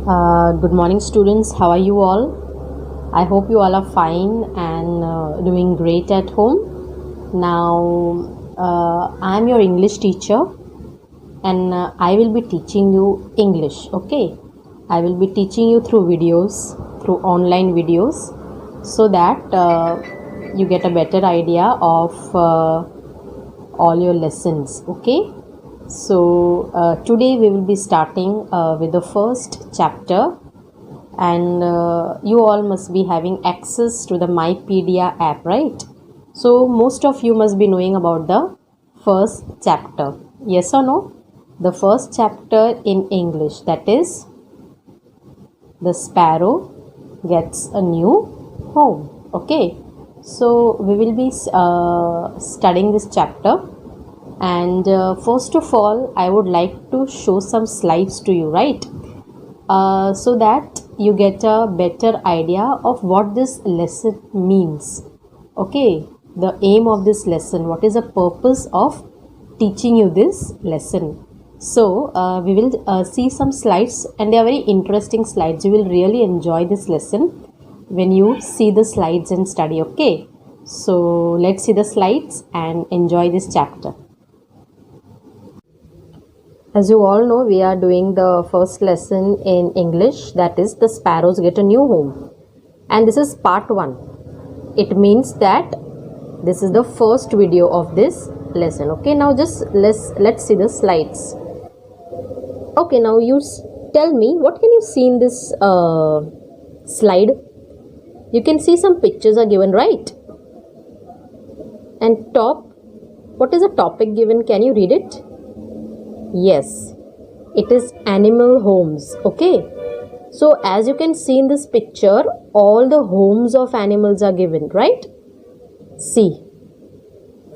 Good morning, students. How are you all? I hope you all are fine and doing great at home. Now, I'm your English teacher and I will be teaching you English. Okay, I will be teaching you through videos, through online videos, so that you get a better idea of all your lessons. Okay. So today we will be starting with the first chapter, and you all must be having access to the MyPedia app, right? So most of you must be knowing about the first chapter. Yes or no? The first chapter in English, that is The Sparrow Gets a New Home. Okay. So we will be studying this chapter. And first of all, I would like to show some slides to you, right? So that you get a better idea of what this lesson means. Okay, the aim of this lesson, what is the purpose of teaching you this lesson. So we will see some slides, and they are very interesting slides. You will really enjoy this lesson when you see the slides and study. Okay, so let's see the slides and enjoy this chapter. As you all know, we are doing the first lesson in English, that is The Sparrows Get a New Home. And this is part 1. It means that this is the first video of this lesson. Okay, now just let's see the slides. Okay, now you tell me, what can you see in this slide? You can see some pictures are given, right? And top, what is the topic given? Can you read it? Yes, it is animal homes. Okay, so as you can see in this picture, all the homes of animals are given, right? See,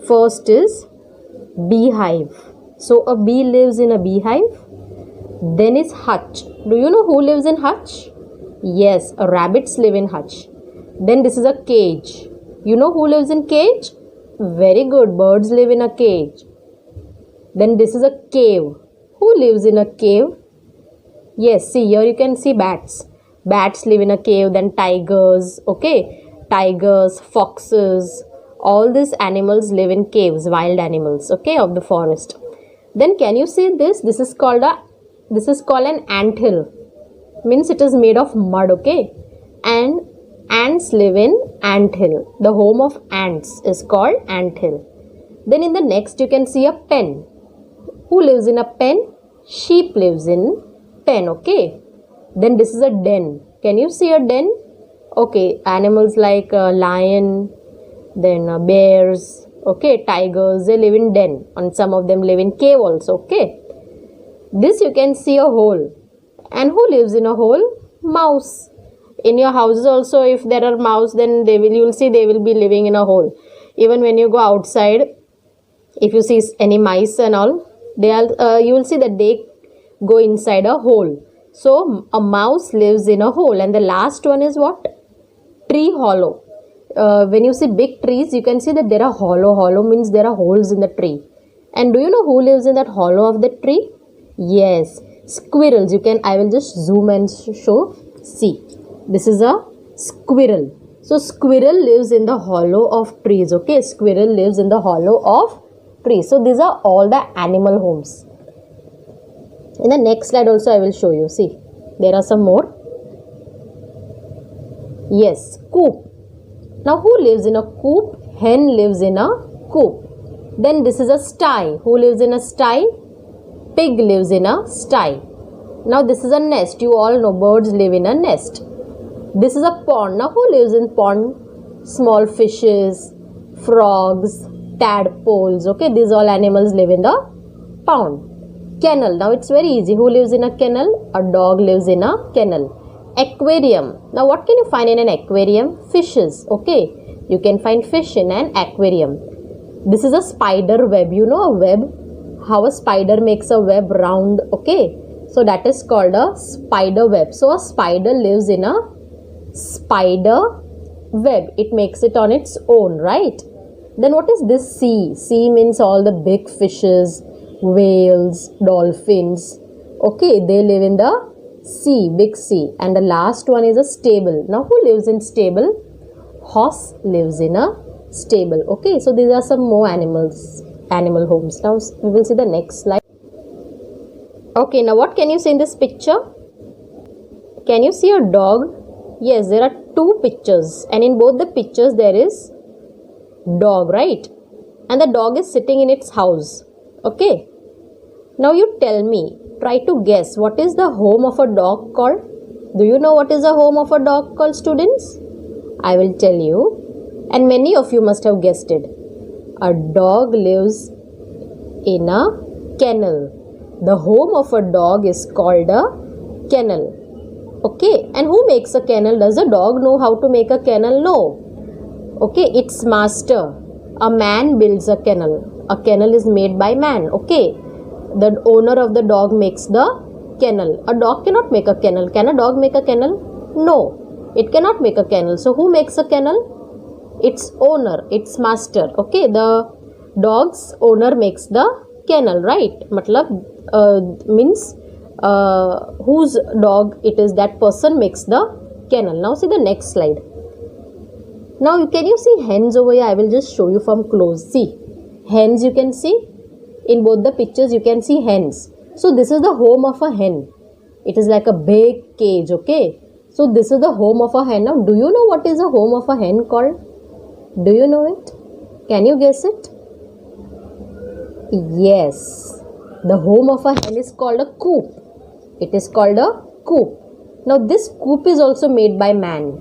first is beehive. So a bee lives in a beehive. Then is hutch. Do you know who lives in hutch? Yes, rabbits live in hutch. Then this is a cage. You know who lives in cage? Very good, birds live in a cage. Then this is a cave. Who lives in a cave? Yes, see here you can see bats. Bats live in a cave. Then tigers, okay, tigers, foxes, all these animals live in caves, wild animals, okay, of the forest. Then can you see this? This is called an anthill. Means it is made of mud, okay, and ants live in anthill. The home of ants is called anthill. Then in the next you can see a pen. Who lives in a pen? Sheep lives in pen, okay. Then this is a den. Can you see a den? Okay, animals like lion, then bears, okay, tigers, they live in den, and some of them live in cave also, okay. This you can see a hole. And who lives in a hole? Mouse. In your houses also, if there are mouse, then you will see they will be living in a hole. Even when you go outside, if you see any mice and all, you will see that they go inside a hole. So a mouse lives in a hole. And the last one is what? Tree hollow. When you see big trees, you can see that there are hollow. Hollow means there are holes in the tree. And do you know who lives in that hollow of the tree? Yes, squirrels. I will just zoom and show. See, this is a squirrel. So squirrel lives in the hollow of trees. Okay, squirrel lives in the hollow of trees. So these are all the animal homes. In the next slide also I will show you. See, there are some more. Yes, coop. Now who lives in a coop? Hen lives in a coop. Then this is a sty. Who lives in a sty? Pig lives in a sty. Now this is a nest. You all know birds live in a nest. This is a pond. Now who lives in pond? Small fishes, frogs, tadpoles. Okay, these all animals live in the pond. Kennel. Now it's very easy. Who lives in a kennel? A dog lives in a kennel. Aquarium. Now what can you find in an aquarium? Fishes. Okay, you can find fish in an aquarium. This is a spider web. You know a web? How a spider makes a web round. Okay, so that is called a spider web. So a spider lives in a spider web. It makes it on its own, right? Then what is this sea? Sea means all the big fishes, whales, dolphins. Okay, they live in the C, big C. And the last one is a stable. Now who lives in stable? Horse lives in a stable. Okay, so these are some more animal homes. Now we will see the next slide. Okay, now what can you see in this picture? Can you see a dog? Yes, there are two pictures, and in both the pictures there is dog, right? And the dog is sitting in its house. Okay, now you tell me, try to guess, what is the home of a dog called? Do you know what is the home of a dog called, students? I will tell you, and many of you must have guessed it. A dog lives in a kennel. The home of a dog is called a kennel. Okay, and who makes a kennel? Does a dog know how to make a kennel? No. Okay, its master. A man builds a kennel. A kennel is made by man. Okay, the owner of the dog makes the kennel. A dog cannot make a kennel. Can a dog make a kennel? No, it cannot make a kennel. So who makes a kennel? Its owner, its master. Okay, the dog's owner makes the kennel, right? Matlab means whose dog it is, that person makes the kennel. Now see the next slide. Now can you see hens over here? I will just show you from close. See, hens you can see. In both the pictures you can see hens. So this is the home of a hen. It is like a big cage, okay? So this is the home of a hen. Now do you know what is the home of a hen called? Do you know it? Can you guess it? Yes. The home of a hen is called a coop. It is called a coop. Now this coop is also made by man.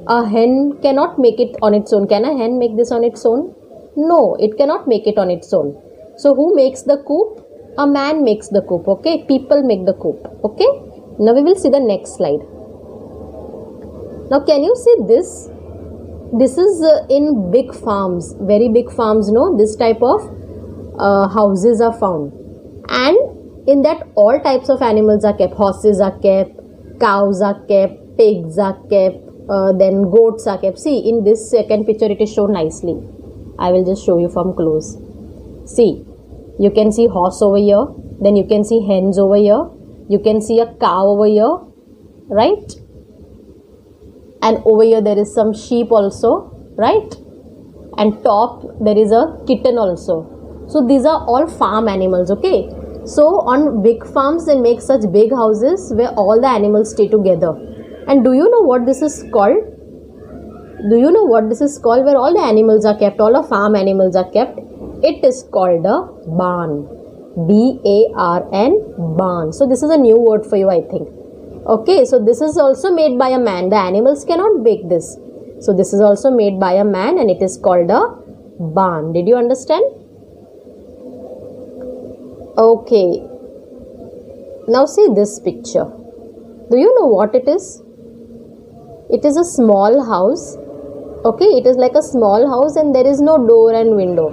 A hen cannot make it on its own. Can a hen make this on its own? No, it cannot make it on its own. So who makes the coop? A man makes the coop. Okay, people make the coop. Okay, now we will see the next slide. Now can you see this? This is in big farms, very big farms, no? This type of houses are found, and in that all types of animals are kept. Horses are kept, cows are kept, pigs are kept, then goats are kept. See, in this second picture it is shown nicely. I will just show you from close. See, you can see horse over here, then you can see hens over here, you can see a cow over here, right? And over here there is some sheep also, right? And top there is a kitten also. So these are all farm animals, okay? So on big farms they make such big houses where all the animals stay together. And do you know what this is called? Do you know what this is called, where all the animals are kept, all the farm animals are kept? It is called a barn. B-A-R-N, barn. So this is a new word for you, I think. Okay, so this is also made by a man. The animals cannot make this. So this is also made by a man and it is called a barn. Did you understand? Okay. Now see this picture. Do you know what it is? It is a small house. Okay, it is like a small house and there is no door and window.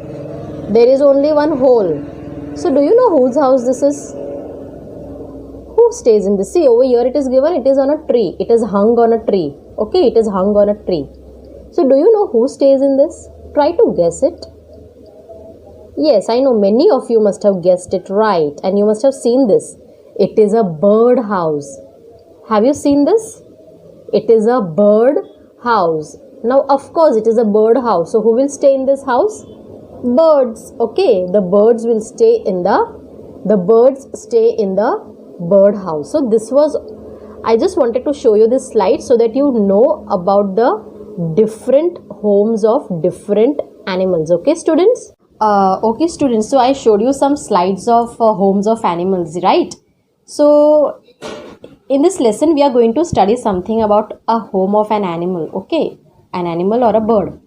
There is only one hole. So do you know whose house this is? Who stays in this? See, over here it is given, it is on a tree. It is hung on a tree. Okay, it is hung on a tree. So do you know who stays in this? Try to guess it. Yes, I know many of you must have guessed it right and you must have seen this. It is a bird house. Have you seen this? It is a bird house. Now, of course, it is a bird house. So who will stay in this house? Birds. Okay, the birds will stay in the birds stay in the bird house. So this was, I just wanted to show you this slide so that you know about the different homes of different animals. Okay, students? Okay, students. So I showed you some slides of homes of animals, right? So in this lesson, we are going to study something about a home of an animal. Okay, an animal or a bird.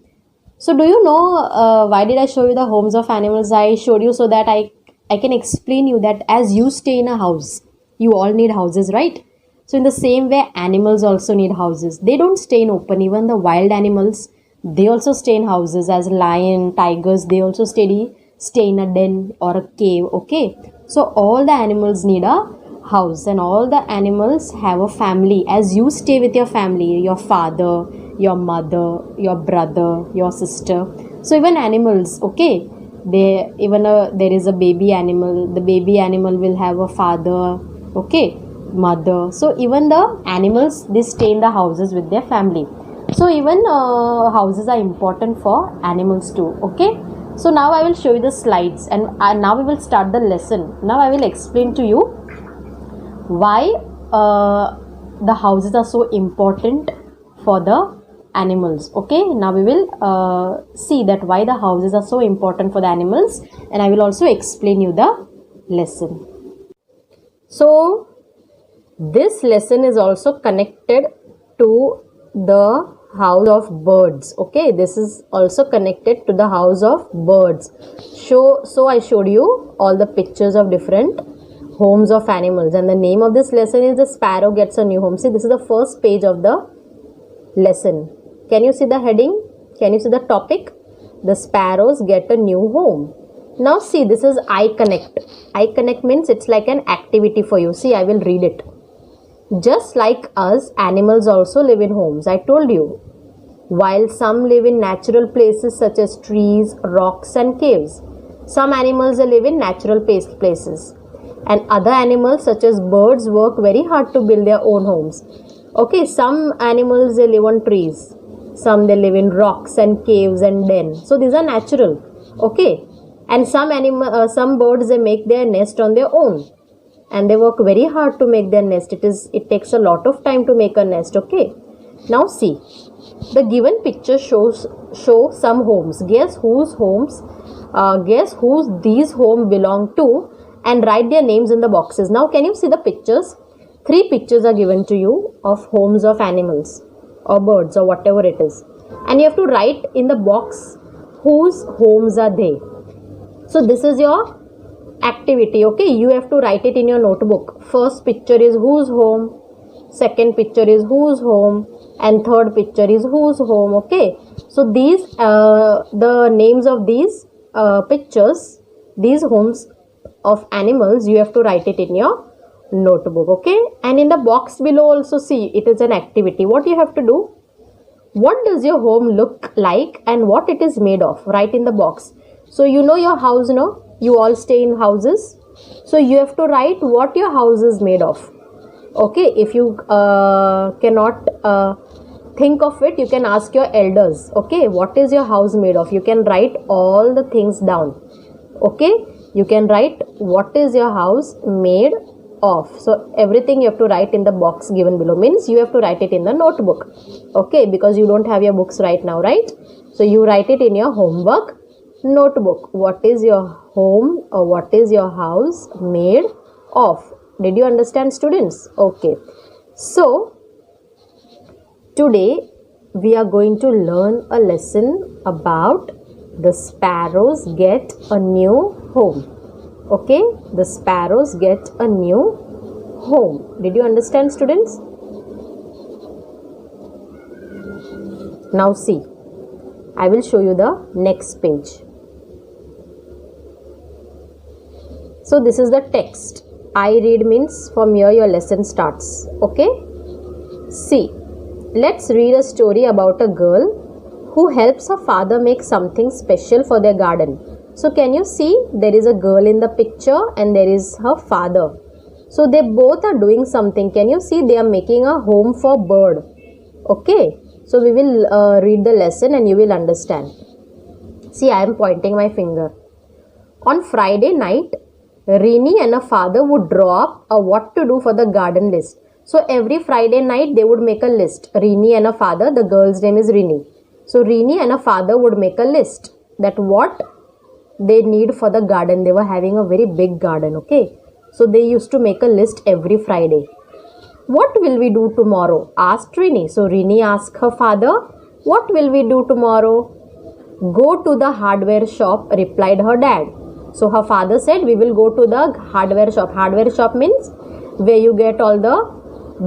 So do you know why did I show you the homes of animals? I showed you so that I can explain you that as you stay in a house, you all need houses, right? So in the same way, animals also need houses. They don't stay in open. Even the wild animals, they also stay in houses. As lion, tigers, they also stay in a den or a cave. Okay, so all the animals need a house and all the animals have a family. As you stay with your family, your father, your mother, your brother, your sister. So even animals, okay, there is a baby animal. The baby animal will have a father. Okay, mother. So even the animals, they stay in the houses with their family. So even houses are important for animals too. Okay. So now I will show you the slides, and now we will start the lesson. Now I will explain to you why the houses are so important for the animals. Okay, now we will see that why the houses are so important for the animals, and I will also explain you the lesson. So this lesson is also connected to the house of birds. Okay, this is also connected to the house of birds. So I showed you all the pictures of different homes of animals, and the name of this lesson is The Sparrow Gets a New Home. See, this is the first page of the lesson. Can you see the heading? Can you see the topic? The sparrows get a new home. Now see, this is I Connect. I Connect means it's like an activity for you. See, I will read it. Just like us, animals also live in homes. I told you. While some live in natural places such as trees, rocks and caves. Some animals live in natural places. And other animals such as birds work very hard to build their own homes. Okay, some animals, they live on trees. Some they live in rocks and caves and dens. So these are natural. Okay. And some birds, they make their nest on their own. And they work very hard to make their nest. It takes a lot of time to make a nest. Okay. Now see. The given picture show some homes. Guess whose these homes belong to, and write their names in the boxes. Now can you see the pictures? 3 pictures are given to you of homes of animals or birds or whatever it is, and you have to write in the box whose homes are they. So this is your activity. Okay, you have to write it in your notebook. First picture is whose home, second picture is whose home, and third picture is whose home. Okay, so these the names of these pictures, these homes of animals, you have to write it in your notebook. Okay, and in the box below also, see, it is an activity. What you have to do, what does your home look like and what it is made of? Write in the box. So you know your house, no? You all stay in houses. So you have to write what your house is made of. Okay, if you cannot think of it, you can ask your elders. Okay, what is your house made of? You can write all the things down. Okay, you can write what is your house made of. So everything you have to write in the box given below, means you have to write it in the notebook. Okay, because you don't have your books right now, right? So you write it in your homework notebook. What is your home or what is your house made of? Did you understand, students? Okay. So today we are going to learn a lesson about the sparrows get a new home. Okay, the sparrows get a new home. Did you understand, students? Now see, I will show you the next page. So this is the text. I read means from here your lesson starts. Okay, see, let's read a story about a girl who helps her father make something special for their garden. So can you see, there is a girl in the picture and there is her father. So they both are doing something. Can you see, they are making a home for bird. Okay, so we will read the lesson and you will understand. See, I am pointing my finger. On Friday night, Rini and her father would draw up a what to do for the garden list. So every Friday night they would make a list. Rini and her father, the girl's name is Rini. So Rini and her father would make a list that what they need for the garden. They were having a very big garden. Okay, so they used to make a list every Friday. What will we do tomorrow? Asked Rini. So Rini asked her father, what will we do tomorrow? Go to the hardware shop, replied her dad. So her father said, we will go to the hardware shop. Hardware shop means where you get all the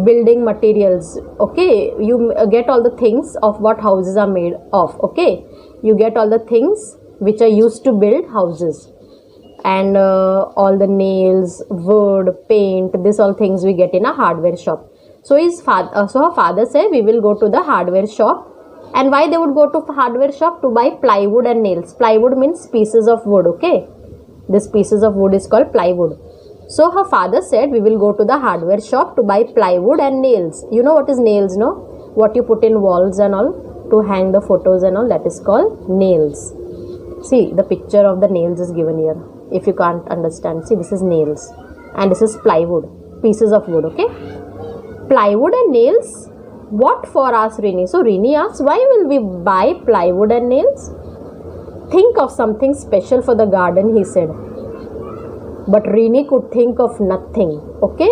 building materials. Okay, you get all the things of what houses are made of. Okay, you get all the things which are used to build houses, and all the nails, wood, paint, this all things we get in a hardware shop. So her father said, we will go to the hardware shop. And why they would go to hardware shop? To buy plywood and nails. Plywood means pieces of wood. Okay, this pieces of wood is called plywood. So her father said, we will go to the hardware shop to buy plywood and nails. You know what is nails, no? What you put in walls and all to hang the photos and all, that is called nails. See, the picture of the nails is given here. If you can't understand, see, this is nails and this is plywood, pieces of wood, okay? Plywood and nails, what for, asked Rini. So Rini asked, why will we buy plywood and nails? Think of something special for the garden, he said. But Rini could think of nothing, okay?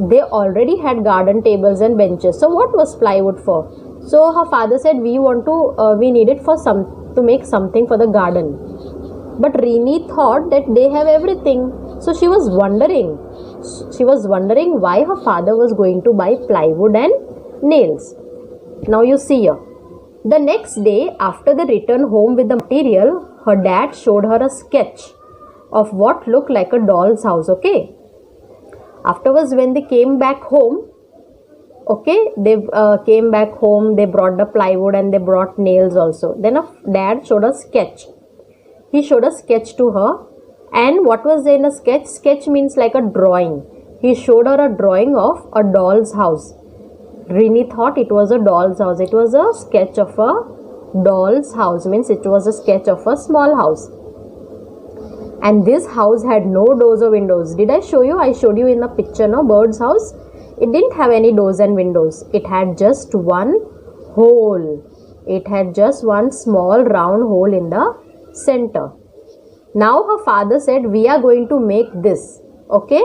They already had garden tables and benches. So what was plywood for? So her father said, we need it for to make something for the garden. But Rini thought that they have everything. So she was wondering why her father was going to buy plywood and nails. Now you see here. The next day, after they returned home with the material, her dad showed her a sketch of what looked like a doll's house, okay? Afterwards, when they came back home, okay, they came back home, they brought the plywood and they brought nails also. Then her dad showed a sketch. He showed a sketch to her. And what was in a sketch? Sketch means like a drawing. He showed her a drawing of a doll's house. Rini thought it was a doll's house. It was a sketch of a doll's house. Means it was a sketch of a small house. And this house had no doors or windows. Did I show you? I showed you in the picture, no? Bird's house. It didn't have any doors and windows. It had just one hole. It had just one small round hole in the center. Now her father said, we are going to make this. Okay?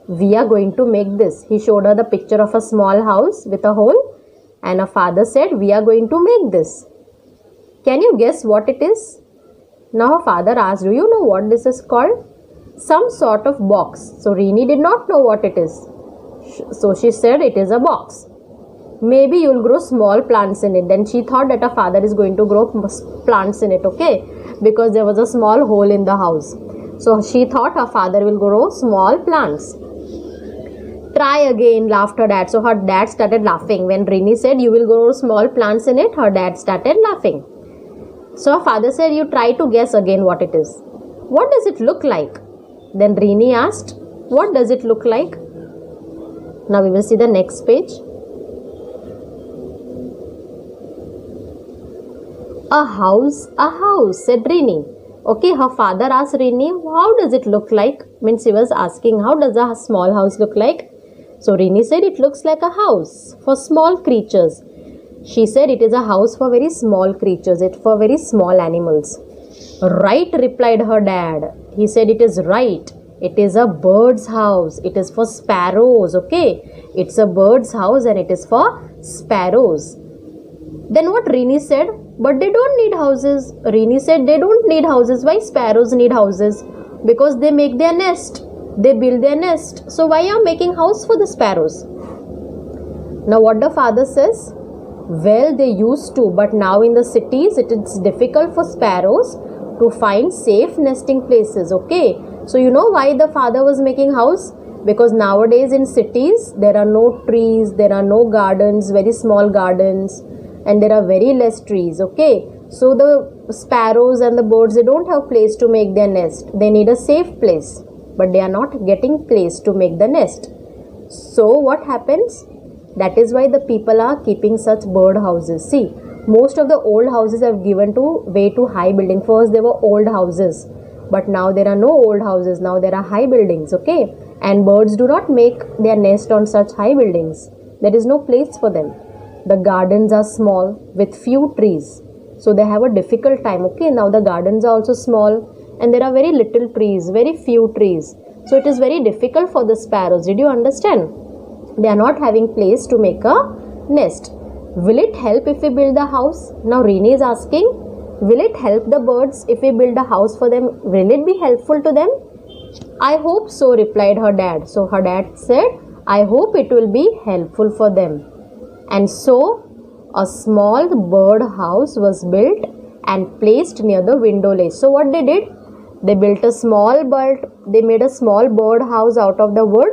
We are going to make this. He showed her the picture of a small house with a hole. And her father said, we are going to make this. Can you guess what it is? Now her father asked, do you know what this is called? Some sort of box. So Rini did not know what it is. So she said it is a box. Maybe you will grow small plants in it. Then she thought that her father is going to grow plants in it, okay? Because there was a small hole in the house. So she thought her father will grow small plants. Try again, laughed her dad. So her dad started laughing. When Rini said you will grow small plants in it, her dad started laughing. So her father said, you try to guess again what it is. What does it look like? Then Rini asked, what does it look like? Now we will see the next page. A house, said Rini. Okay, her father asked Rini, how does it look like? Means he was asking, how does a small house look like? So Rini said, it looks like a house for small creatures. She said, it is a house for very small creatures, it's for very small animals. Right, replied her dad. He said, it is right. It is a bird's house. It is for sparrows, okay? It's a bird's house and it is for sparrows. Then what Rini said? But they don't need houses. Rini said they don't need houses. Why sparrows need houses? Because they make their nest. They build their nest. So why are you making house for the sparrows? Now what the father says? Well, they used to, but now in the cities it is difficult for sparrows to find safe nesting places, okay? So you know why the father was making house? Because nowadays in cities there are no trees, there are no gardens, very small gardens, and there are very less trees, okay? So the sparrows and the birds, they don't have place to make their nest. They need a safe place, but they are not getting place to make the nest. So what happens? That is why the people are keeping such bird houses. See, most of the old houses have given to way too high building. First there were old houses, but now there are no old houses. Now there are high buildings, okay? And birds do not make their nest on such high buildings. There is no place for them. The gardens are small with few trees. So they have a difficult time, okay? Now the gardens are also small and there are very little trees, very few trees. So it is very difficult for the sparrows. Did you understand? They are not having place to make a nest. Will it help if we build a house? Now Rini is asking, will it help the birds if we build a house for them? Will it be helpful to them? I hope so, replied her dad. So her dad said, I hope it will be helpful for them. And so a small bird house was built and placed near the window ledge. So what they did? They built a small bird, they made a small bird house out of the wood.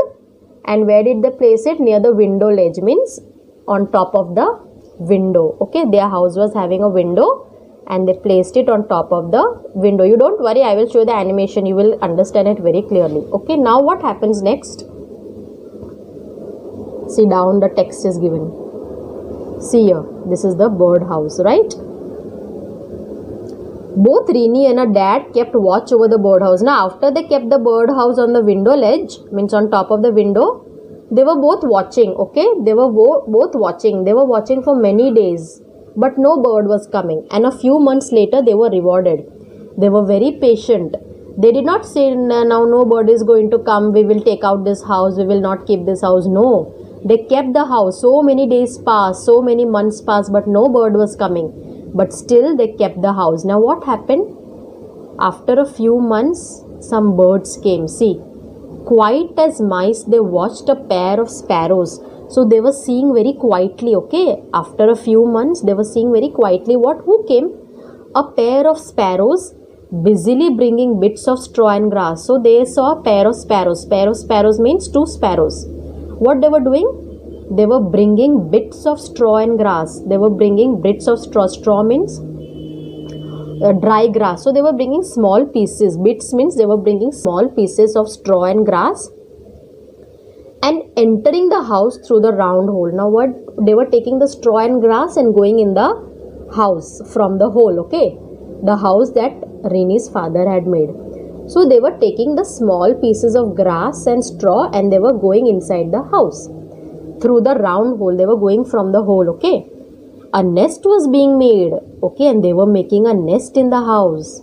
And where did they place it? Near the window ledge, means on top of the window. Okay, their house was having a window and they placed it on top of the window. You don't worry, I will show the animation, you will understand it very clearly. Okay, now what happens next? See, down the text is given. See here, this is the bird house, right? Both Rini and her dad kept watch over the birdhouse. Now, after they kept the birdhouse on the window ledge, means on top of the window, they were both watching, okay? They were both watching. They were watching for many days, but no bird was coming. And a few months later, they were rewarded. They were very patient. They did not say, now no bird is going to come, we will take out this house, we will not keep this house. No, they kept the house. So many days passed, so many months passed, but no bird was coming. But still they kept the house. Now what happened? After a few months, some birds came. See, quiet as mice, they watched a pair of sparrows. So they were seeing very quietly, okay? After a few months, they were seeing very quietly who came? A pair of sparrows busily bringing bits of straw and grass. So they saw a pair of sparrows. Sparrows means two sparrows. What they were doing? They were bringing bits of straw and grass. They were bringing bits of straw. Straw means dry grass. So they were bringing small pieces. Bits means they were bringing small pieces of straw and grass and entering the house through the round hole. Now what? They were taking the straw and grass and going in the house from the hole, okay? The house that Rini's father had made. So they were taking the small pieces of grass and straw and they were going inside the house. Through the round hole, they were going from the hole, okay? A nest was being made, okay? And they were making a nest in the house.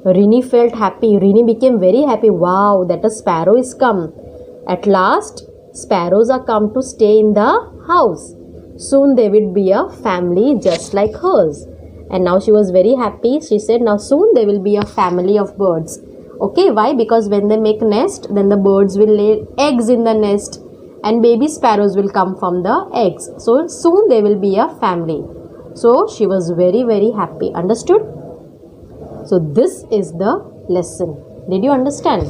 Rini felt happy. Rini became very happy. Wow, that a sparrow is come. At last, sparrows are come to stay in the house. Soon they would be a family just like hers. And now she was very happy. She said, now soon there will be a family of birds. Okay, why? Because when they make nest, then the birds will lay eggs in the nest. And baby sparrows will come from the eggs. So soon they will be a family. So she was very, very happy. Understood? So this is the lesson. Did you understand?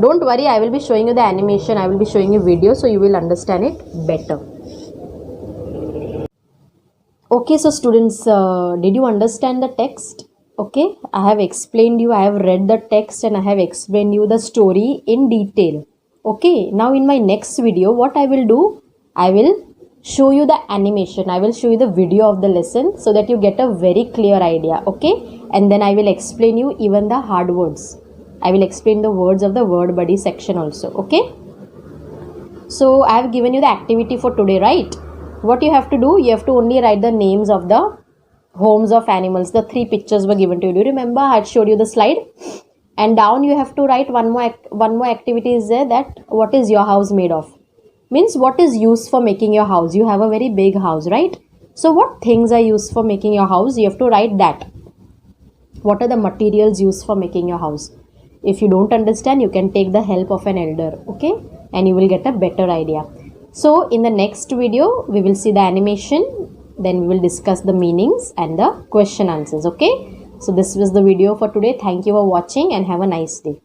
Don't worry, I will be showing you the animation. I will be showing you video so you will understand it better. Okay, so students, did you understand the text? Okay, I have explained you. I have read the text and I have explained you the story in detail. Okay, now in my next video, what I will do? I will show you the animation. I will show you the video of the lesson so that you get a very clear idea. Okay, and then I will explain you even the hard words. I will explain the words of the word buddy section also. Okay, so I have given you the activity for today, right? What you have to do? You have to only write the names of the homes of animals. The 3 pictures were given to you. Do you remember? I had showed you the slide. And down you have to write one more activity is there, that what is your house made of? Means what is used for making your house. You have a very big house, right? So what things are used for making your house? You have to write that. What are the materials used for making your house? If you don't understand, you can take the help of an elder, okay? And you will get a better idea. So in the next video, we will see the animation. Then we will discuss the meanings and the question answers, okay? So this was the video for today. Thank you for watching and have a nice day.